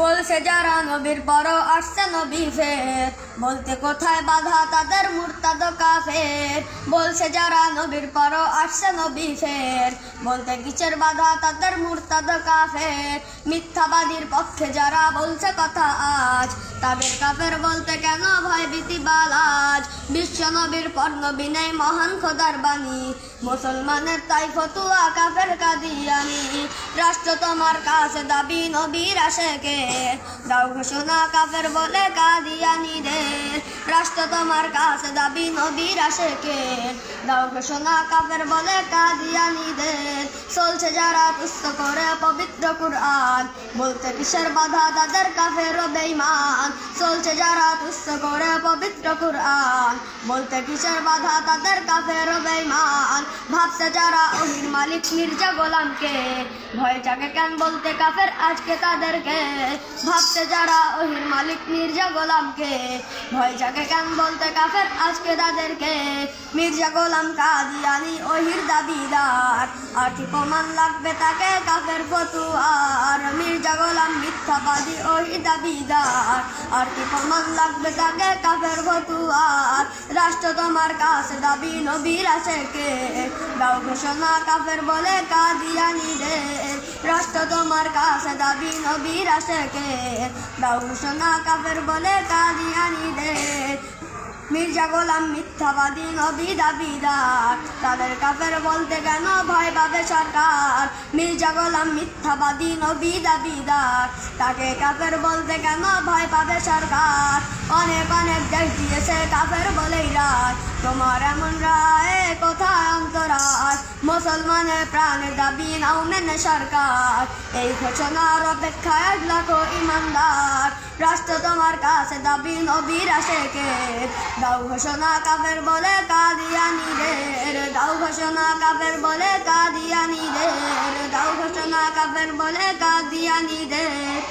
বলছে যারা নবীর পর আসছে নবী ফের, বলতে কোথায় বাধা তাদের মুরতাদ কাফের। বলছে যারা নবীর পর আসছে নবী ফের, বলতে কিসের বাধা তাদের মুরতাদ কাফের। মিথ্যাবাদীর পক্ষে যারা বলছে কথা আজ, তাদের কাফের বলতে কেন ভয় ভীতি বালাজ। বিশ্ব নবীর পর নবী নেই মহান খোদার বাণী, মুসলমানের তাই ফতুয়া কাফের কাদিয়ানি। রাষ্ট্র তোমার কাছে দাবি নবীর আশেকে, দাও ঘোষণা কাফের বলে কাদিয়ানিদের। রাষ্ট্র তোমার কাছে দাবি নবীর আশেকে, দাও ঘোষণা কাফের বলে কাদিয়ানিদের। চলছে যারা তুচ্ছ করে পবিত্র কুরআন, বলতে কিসের বাধা তাদের কাফের ও বেঈমান। চলছে যারা তুচ্ছ করে পবিত্র কুরআন, বলতে কিসের বাধা তাদের কাফের ও বেঈমান। ভাবছে যারা ওহির মালিক মির্জা গোলামকে, ভয় জাগে কেন বলতে কাফের আজকে তাদেরকে। ভাবছে যারা ওহির মালিক মির্জা গোলামকে, ভয় জাগে কেন বলতে কাফের আজকে তাদেরকে। মির্জা গোলাম কাদিয়ানি ওহির দাবিদার, আর কি প্রমাণ লাগবে তাকে কাফের ফতুয়ার। মির্জা গোলাম মিথ্যাবাদী ওহির দাবিদার, আর কি প্রমাণ লাগবে তাকে কাফের ফতুয়ার। রাষ্ট্র তোমার কাছে দাবি নবীর আশেকে, দাও ঘোষণা কাফের বলে কাদিয়ানিদের। রাষ্ট্র তোমার কাছে দাবি নবীর আশেকে, দাও ঘোষণা কাফের বলে কাদিয়ানিদের। মির্জা গোলাম মিথ্যাবাদী নবী দাবিদার, তাদের কাফের বলতে কেন ভয় পাবে সরকার। মির্জা গোলাম মিথ্যাবাদী নবী দাবিদার, তাকে কাফের বলতে কেন ভয় পাবে সরকার। অনেক অনেক দেশ দিয়েছে কাফের বলেই রাজ, তোমার এমন রায় কোথায় অন্তরাজ। মুসলমানের প্রাণের দাবি নাও মেনে সরকার, এই ঘোষণার অপেক্ষায় লাখো ইমানদার। রাষ্ট্র তোমার কাছে দাবি নবীর আশেকে, দাও ঘোষণা কাফের বলে কাদিয়ানিদের। দাও ঘোষণা কাফের বলে কাদিয়ানিদের। দাও ঘোষণা কাফের বলে কাদিয়ানিদের।